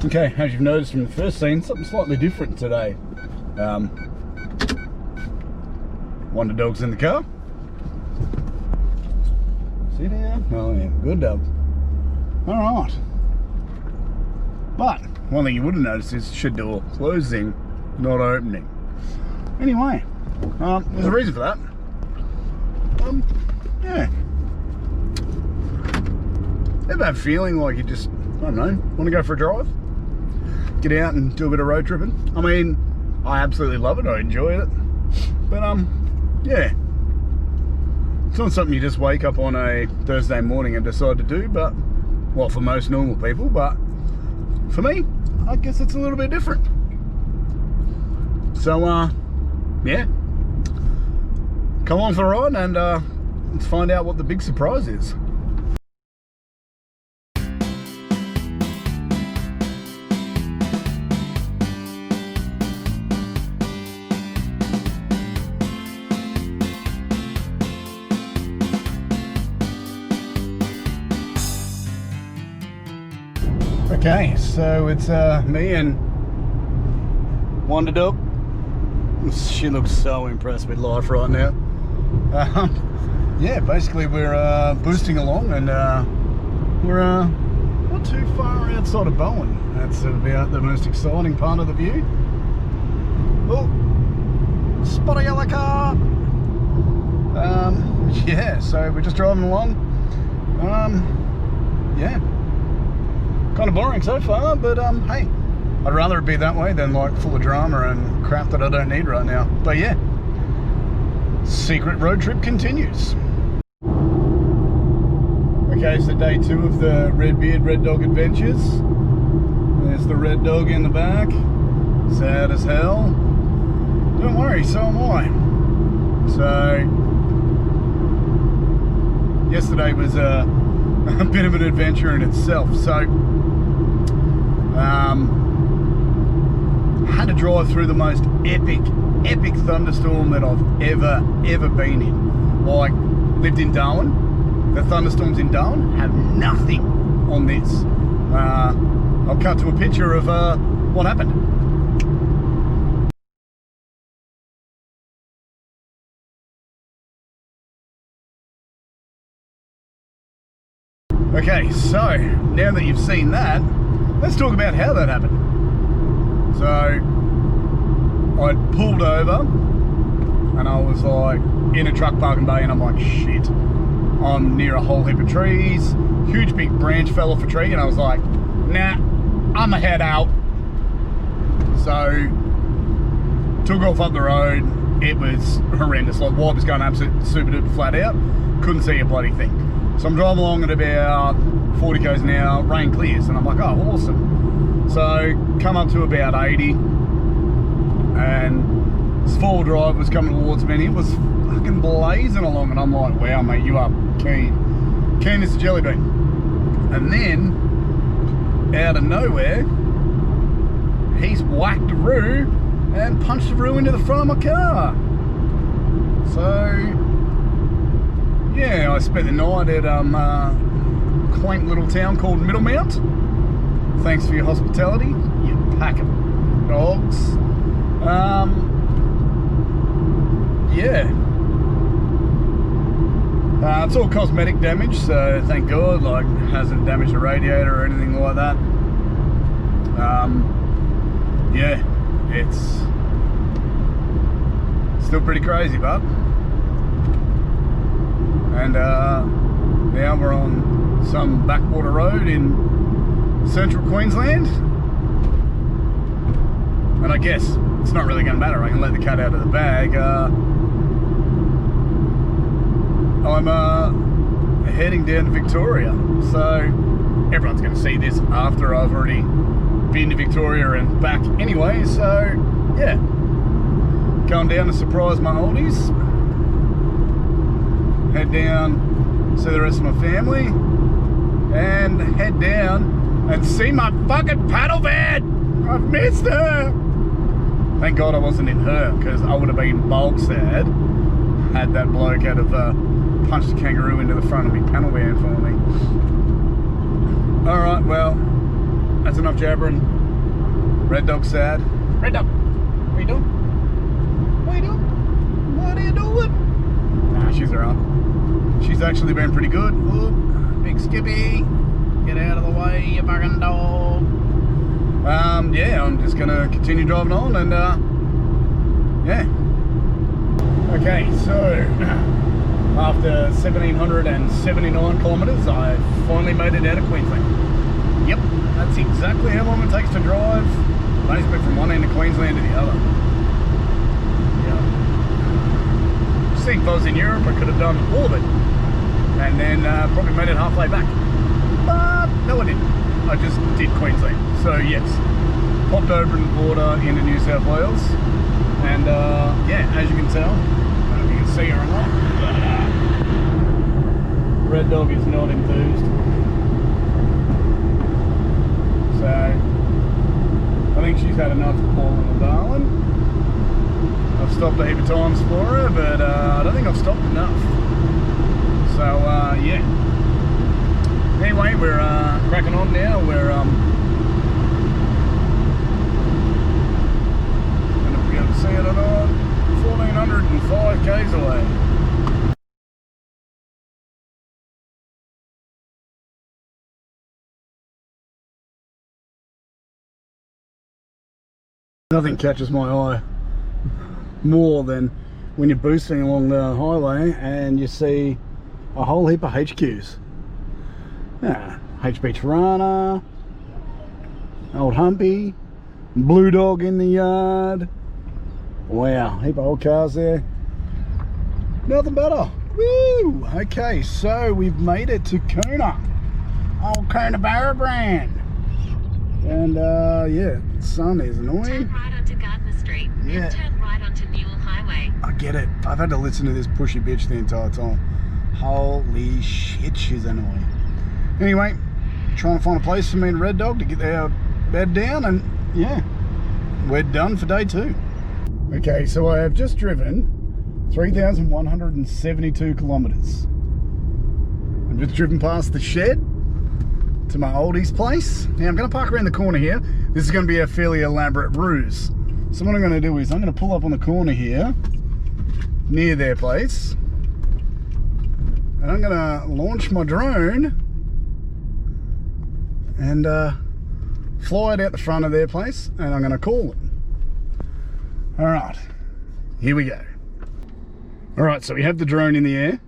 Okay, as you've noticed from the first scene, something slightly different today. Wonder Dog's in the car. Sit down. Oh yeah, good dog. Alright. But, one thing you wouldn't notice is shed door closing, not opening. Anyway, there's a reason for that. Yeah. Ever have a feeling like you just, I don't know, want to go for a drive? Get out and do a bit of road tripping? I mean, I absolutely love it, I enjoy it. But, yeah. It's not something you just wake up on a Thursday morning and decide to do, but, well, for most normal people, but for me, I guess it's a little bit different. So, yeah. Come on for a ride and let's find out what the big surprise is. Okay, so it's me and Wonder Dog. She looks so impressed with life right now. Yeah, basically we're boosting along and we're not too far outside of Bowen. That's about the most exciting part of the view. Oh, spot a yellow car. Yeah, so we're just driving along. Yeah. Kind of boring so far, but hey, I'd rather it be that way than like full of drama and crap that I don't need right now. But yeah, secret road trip continues. Okay, so day 2 of the Red Dog adventures. There's the red dog in the back, sad as hell. Don't worry, so am I. So yesterday was a bit of an adventure in itself. So had to drive through the most epic thunderstorm that I've ever been in. Like, lived in Darwin. The thunderstorms in Darwin have nothing on this. I'll cut to a picture of what happened. Okay, so now that you've seen that, let's talk about how that happened. So I pulled over and I was like in a truck parking bay and I'm like, shit, I'm near a whole heap of trees, huge big branch fell off a tree, and I was like, nah, I'm a head out. So took off up the road. It was horrendous, like wipers going absolutely super duper flat out, couldn't see a bloody thing. So I'm driving along at about 40 k's an hour, rain clears, and I'm like, oh, awesome. So come up to about 80, and this 4-wheel drive was coming towards me, and it was fucking blazing along, and I'm like, wow, mate, you are keen as a jelly bean. And then, out of nowhere, he's whacked a roo and punched a roo into the front of my car. So yeah, I spent the night at a quaint little town called Middlemount. Thanks for your hospitality, you pack of dogs. Yeah. It's all cosmetic damage, so thank God, like, hasn't damaged the radiator or anything like that. Yeah, it's still pretty crazy, but. And now we're on some backwater road in central Queensland. And I guess it's not really going to matter, I can let the cat out of the bag. I'm heading down to Victoria, so everyone's going to see this after I've already been to Victoria and back anyway, so yeah, going down to surprise my oldies, head down, see the rest of my family, and head down and see my fucking paddle van. I've missed her. Thank God I wasn't in her, because I would have been bulk sad had that bloke had have punched a kangaroo into the front of me panel van for me. Alright, well, that's enough jabbering. Red Dog's sad. Red Dog, what are you doing? What are you doing? What are you doing? Nah, she's alright. She's actually been pretty good. Ooh, big Skippy. Get out of the way, you fucking dog. Yeah, I'm just gonna continue driving on and yeah. Okay, so after 1,779 kilometres, I finally made it out of Queensland. Yep, that's exactly how long it takes to drive. Basically from one end of Queensland to the other. Yeah. Just think if I was in Europe, I could have done all of it. And then probably made it halfway back. But no, I didn't. I just did Queensland. So yes, popped over the border into New South Wales. And yeah, as you can tell, I don't know if you can see her or not, but Red Dog is not enthused. So I think she's had enough of Paul and the darling. I've stopped a heap of times for her, but I don't think I've stopped enough. So yeah. Anyway, we're cracking on now. We're gonna be able to see it or not. 1,405 k's away. Nothing catches my eye more than when you're boosting along the highway and you see a whole heap of HQs. Yeah, HB Tirana, Old Humpy, Blue Dog in the yard. Wow, heap of old cars there. Nothing better. Woo! Okay, so we've made it to Kuna. Old Coonabarra brand. And yeah, the sun is annoying. Turn right onto Gardner Street, yeah. then turn right onto Newell Highway. I get it. I've had to listen to this pushy bitch the entire time. Holy shit, she's annoying. Anyway, trying to find a place for me and Red Dog to get our bed down, and yeah, we're done for day 2. Okay, so I have just driven 3,172 kilometres. I've just driven past the shed to my oldies place. Now I'm going to park around the corner here. This is going to be a fairly elaborate ruse. So what I'm going to do is I'm going to pull up on the corner here near their place, and I'm going to launch my drone and fly it out the front of their place, and I'm going to call them. All right, here we go. All right, so we have the drone in the air.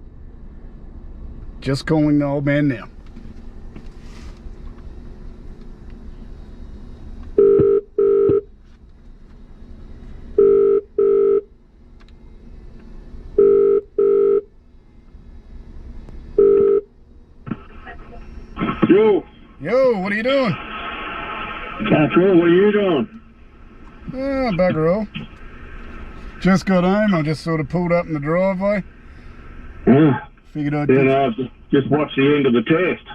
Just calling the old man now. Yo, what are you doing? Cool, what are you doing? Bugger all. Just got home. I just sort of pulled up in the driveway. Yeah. Figured I'd just watch the end of the test.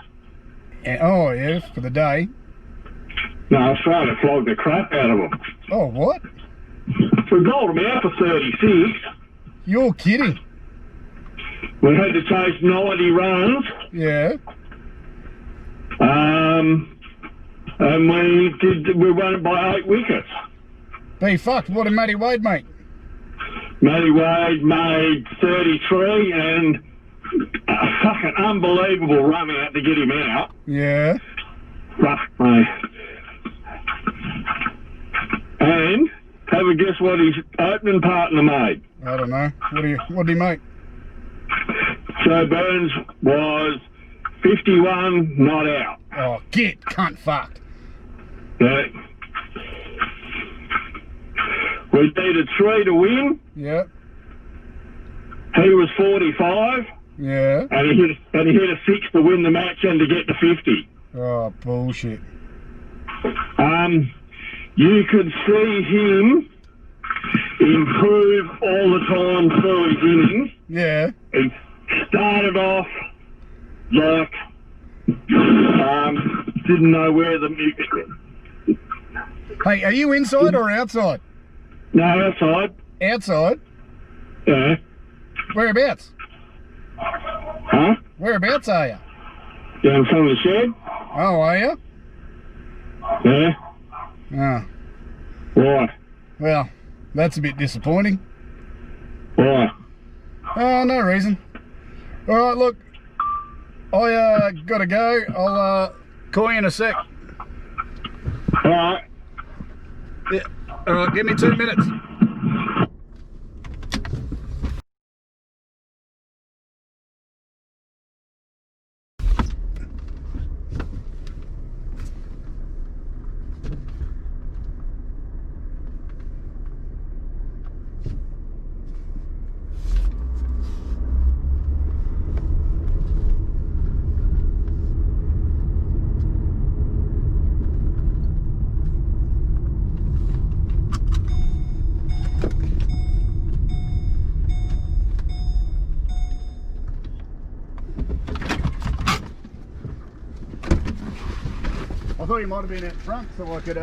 Oh, yeah, for the day. No, I was trying to flog the crap out of them. Oh, what? We bowled them out for 36. You're kidding. We had to chase 90 runs. Yeah. And we won it by 8 wickets. Be fucked. What did Matty Wade make? Matty Wade made 33 and a fucking unbelievable run out to get him out. Yeah. Fuck, mate. And have a guess what his opening partner made? I don't know. What did he make? So Burns was 51 not out. Oh, get cunt fucked. Yeah. We needed 3 to win. Yeah. He was 45. Yeah. And he hit a 6 to win the match and to get to 50. Oh, bullshit. You could see him improve all the time through his innings. Yeah. He started off like didn't know where the music went. Hey, are you inside or outside? No, outside. Outside? Yeah. Whereabouts? Huh? Whereabouts are you? Down in front of the shed. Oh, are you? Yeah. Oh. Why? Well, that's a bit disappointing. Why? No reason. All right, look, I gotta go. I'll call you in a sec. All right. Yeah. All right, give me 2 minutes. I thought you might have been out front so I could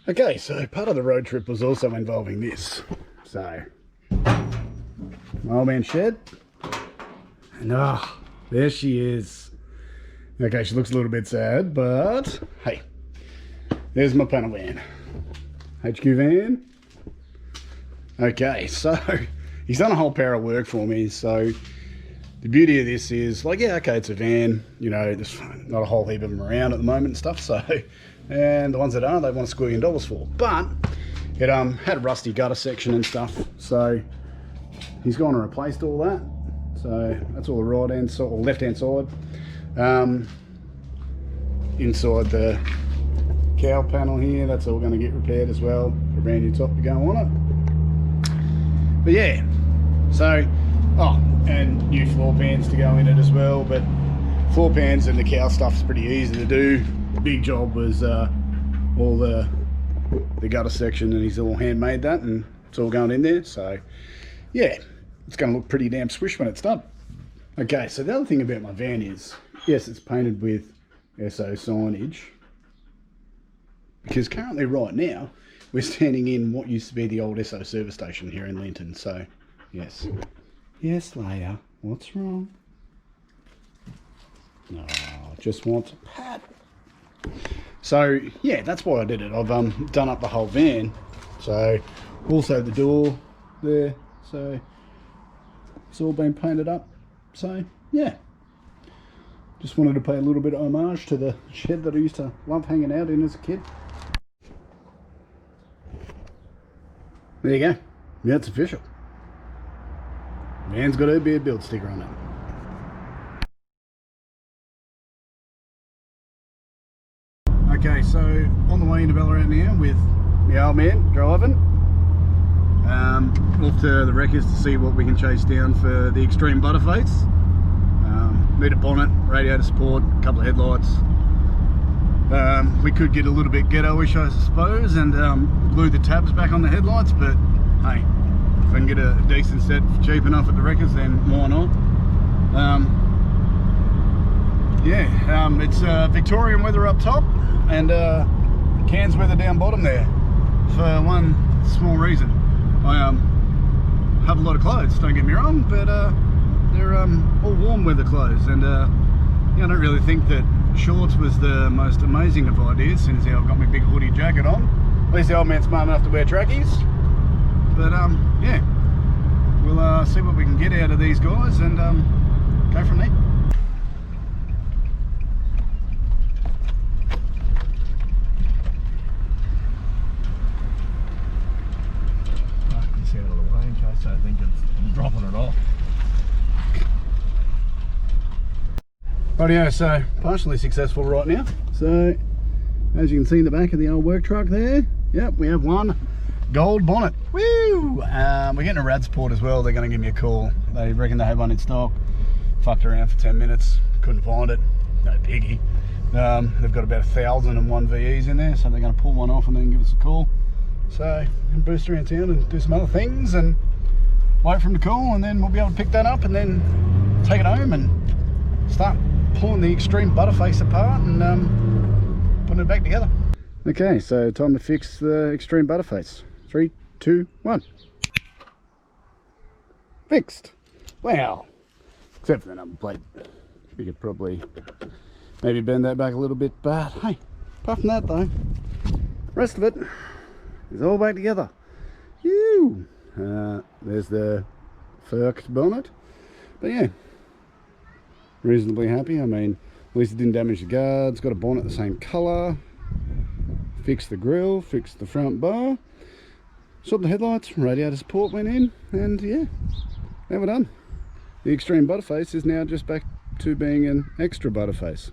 Okay, so part of the road trip was also involving this. So, my old man's shed. And there she is. Okay, she looks a little bit sad, but hey, there's my panel van. HQ van. Okay, so he's done a whole pair of work for me. So the beauty of this is, like, yeah, okay, it's a van. You know, there's not a whole heap of them around at the moment and stuff. So, and the ones that are, they want $1 squillion for. But it had a rusty gutter section and stuff. So he's gone and replaced all that. So that's all the right hand side or left hand side. Inside the cowl panel here, that's all going to get repaired as well. A brand new top to go on it. But yeah, so and new floor pans to go in it as well. But floor pans and the cowl stuff's pretty easy to do. The big job was all the gutter section, and he's all handmade that, and it's all going in there. So yeah, it's going to look pretty damn swish when it's done. Okay, so the other thing about my van is, yes, it's painted with SO signage, because currently right now we're standing in what used to be the old SO service station here in Linton. So yes, Leia, what's wrong? No, just wants a pat. So yeah, that's why I did it. I've done up the whole van, so also the door there, so it's all been painted up. So yeah, just wanted to pay a little bit of homage to the shed that I used to love hanging out in as a kid. There you go. Yeah, it's official. Van's got a beer build sticker on it. Okay, so on the way into Ballarat now with my old man driving. Off to the wreckers to see what we can chase down for the extreme butterface. Meter bonnet, radiator support, a couple of headlights. We could get a little bit ghetto-ish, I suppose, and glue the tabs back on the headlights, but hey, if I can get a decent set cheap enough at the wreckers, then why not? Yeah, it's Victorian weather up top and Cairns weather down bottom there, for one small reason. I have a lot of clothes, don't get me wrong, but they're all warm weather clothes, and yeah, I don't really think that shorts was the most amazing of ideas, since I've got my big hoodie jacket on. At least the old man's smart enough to wear trackies. But yeah, we'll see what we can get out of these guys and go from there. Out of the way in case I think it's dropping it off. Rightio, so partially successful right now. So as you can see in the back of the old work truck there, yep, we have one gold bonnet. Woo! We're getting a rad support as well. They're going to give me a call. They reckon they have one in stock. Fucked around for 10 minutes, couldn't find it. No biggie. They've got about 1,001 VEs in there, so they're going to pull one off and then give us a call. So we'll boost around town and do some other things and wait for them to call, and then we'll be able to pick that up and then take it home and start pulling the extreme butterface apart and putting it back together. Okay, so time to fix the extreme butterface. 3, 2, 1. Fixed. Wow. Except for the number plate. We could probably maybe bend that back a little bit, but hey, apart from that though, rest of it is all back together. Phew. There's the forked bonnet, but yeah, reasonably happy. I mean, at least it didn't damage the guards. Got a bonnet the same colour. Fixed the grille, fixed the front bar, swapped the headlights, radiator support went in, and yeah, now we're done. The extreme butterface is now just back to being an extra butterface.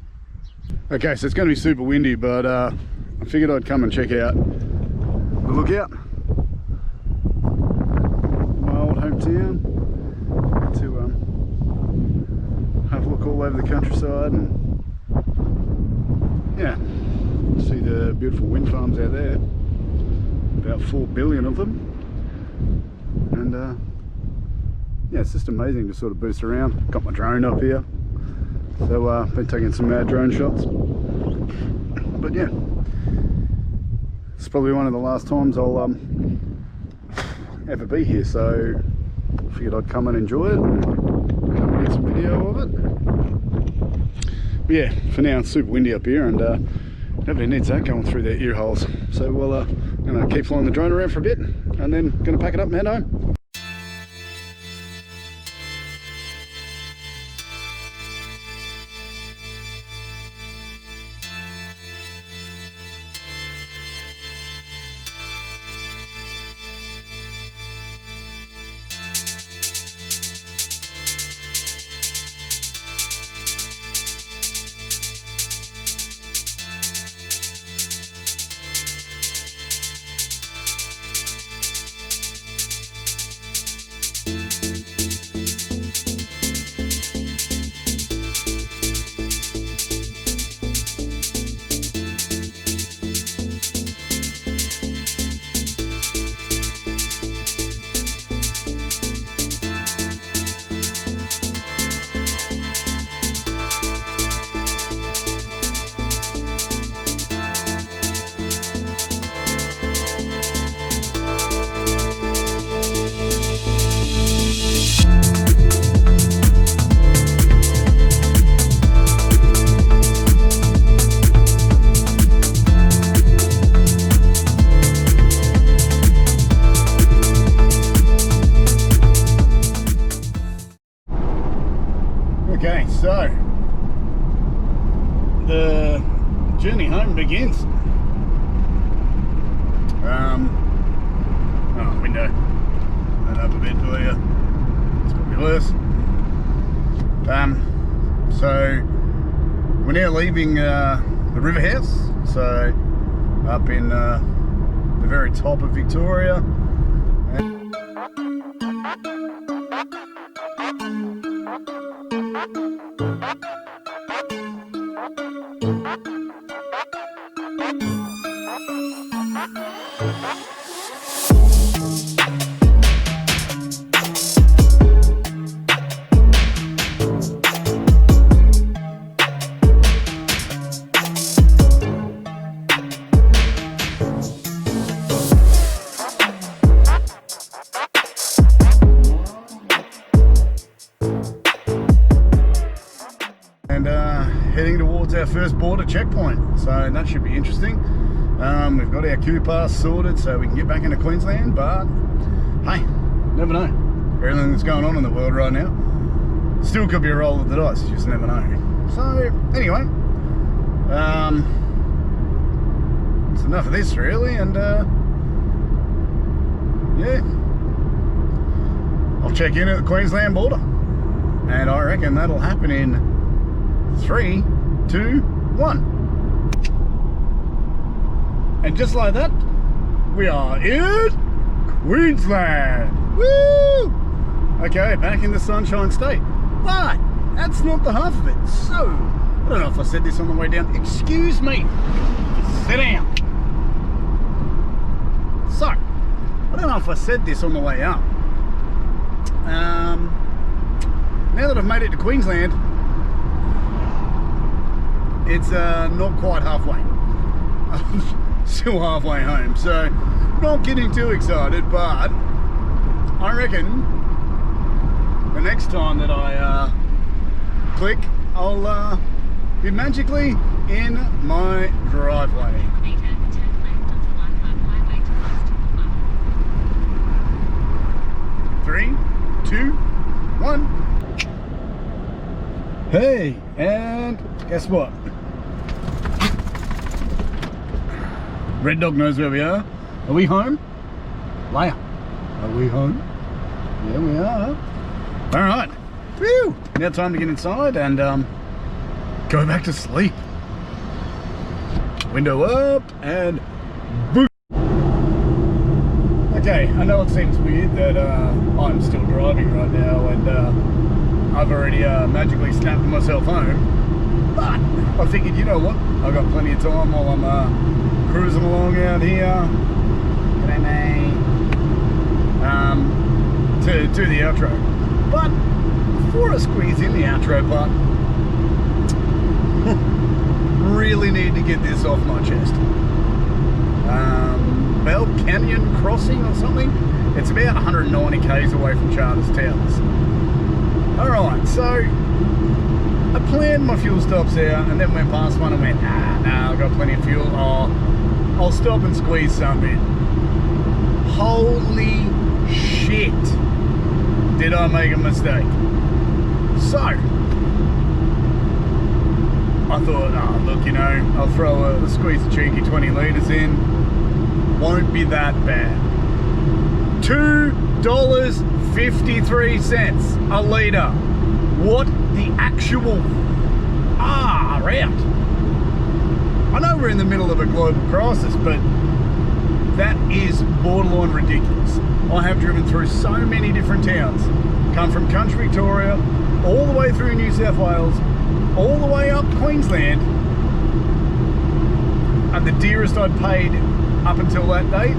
Okay, so it's going to be super windy, but I figured I'd come and check out the lookout. My old hometown. To have a look all over the countryside and yeah, see the beautiful wind farms out there. About 4 billion of them. And yeah, it's just amazing to sort of boost around. Got my drone up here. So been taking some drone shots. But yeah, it's probably one of the last times I'll ever be here, so I figured I'd come and enjoy it and come and get some video of it. But yeah, for now it's super windy up here and nobody needs that going through their ear holes. So we'll I'm gonna keep flying the drone around for a bit and then gonna pack it up and head home. Okay, so the journey home begins. Window. That up a bit for you. It's got to be worse. So we're now leaving the river house. So up in the very top of Victoria. Heading towards our first border checkpoint, so that should be interesting. We've got our Q pass sorted so we can get back into Queensland, but hey, never know. Everything that's going on in the world right now still could be a roll of the dice, you just never know. So anyway, it's enough of this really, and yeah, I'll check in at the Queensland border, and I reckon that'll happen in 3, 2, 1. And just like that, we are in Queensland. Woo! Okay, back in the Sunshine State. But that's not the half of it. So, I don't know if I said this on the way down. Excuse me. Sit down. So, I don't know if I said this on the way up. Now that I've made it to Queensland, it's not quite halfway. Still halfway home, so not getting too excited, but I reckon the next time that I click, I'll be magically in my driveway. Later, turn left onto Lockhart Highway towards Toowoomba. 3, 2, 1. Hey, and guess what? Red Dog knows where we are. Are we home? Leia, are we home? Yeah, we are. All right. Whew. Now time to get inside and go back to sleep. Window up and boom. Okay, I know it seems weird that I'm still driving right now and I've already magically snapped myself home, but I figured, you know what, I've got plenty of time while I'm cruising along out here. G'day mate. To do the outro. But before I squeeze in the outro part, really need to get this off my chest. Bell Canyon Crossing or something. It's about 190 k's away from Charters Towers. Alright, so I planned my fuel stops out and then went past one and went, nah, I've got plenty of fuel. I'll stop and squeeze some in. Holy shit, did I make a mistake. So I thought, oh look, you know, I'll throw a squeeze a cheeky 20 litres in. Won't be that bad. $2.53 a litre. What the actual out? I know we're in the middle of a global crisis, but that is borderline ridiculous. I have driven through so many different towns, come from country Victoria, all the way through New South Wales, all the way up Queensland, and the dearest I'd paid up until that date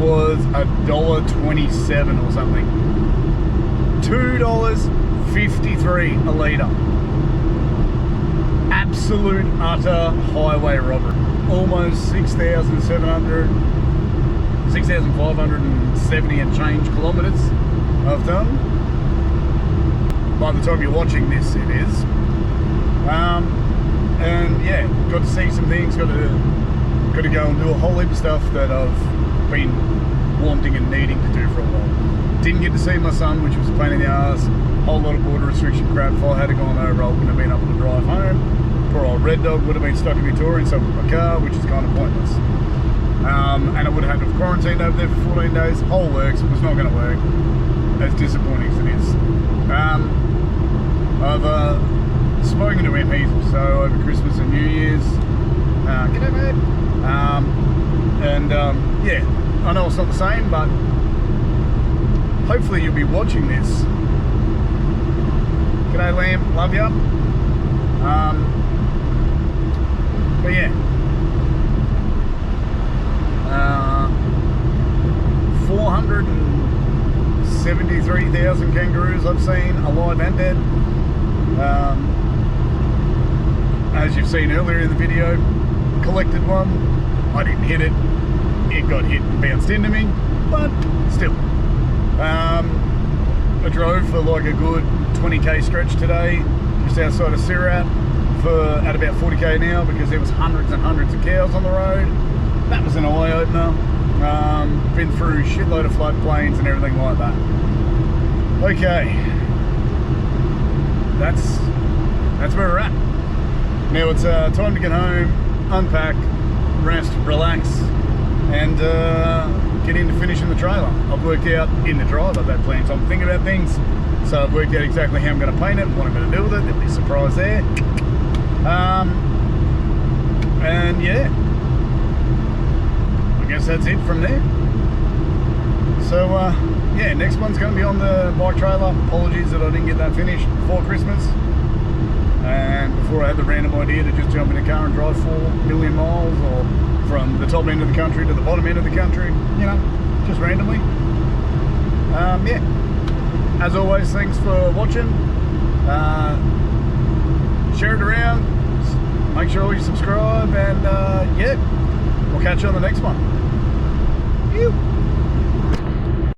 was $1.27 or something. $2.53 a litre. Absolute utter highway robbery. Almost 6,570 and change kilometres I've done. By the time you're watching this, it is. And yeah, got to see some things, got to go and do a whole heap of stuff that I've been wanting and needing to do for a while. Didn't get to see my son, which was a pain in the ass. Whole lot of border restriction crap. If I had gone over, I wouldn't have been able to drive home. Poor old Red Dog would have been stuck in Victoria and so with my car, which is kind of pointless. And I would have had to have quarantined over there for 14 days. Whole works, it was not going to work. As disappointing as it is. I've spoken to MPs so over Christmas and New Year's. G'day mate. Yeah, I know it's not the same, but hopefully you'll be watching this. G'day Lamb, love ya. But yeah, 473,000 kangaroos I've seen, alive and dead. As you've seen earlier in the video, collected one. I didn't hit it. It got hit and bounced into me, but still. I drove for like a good 20k stretch today, just outside of Sooooo at about 40k an hour because there was hundreds and hundreds of cows on the road. That was an eye-opener. Been through a shitload of floodplains and everything like that. Okay, that's where we're at. Now it's time to get home, unpack, rest, relax, and get into finishing the trailer. I've worked out in the drive, I've had plans on thinking about things, so I've worked out exactly how I'm going to paint it, what I'm going to do with it. There'll be a surprise there. And yeah, I guess that's it from there. So yeah, next one's going to be on the bike trailer. Apologies that I didn't get that finished before Christmas and before I had the random idea to just jump in a car and drive 4 million miles, or from the top end of the country to the bottom end of the country, you know, just randomly. Yeah, as always, thanks for watching. Share it around, Make sure you subscribe, and yeah, we'll catch you on the next one. Ew.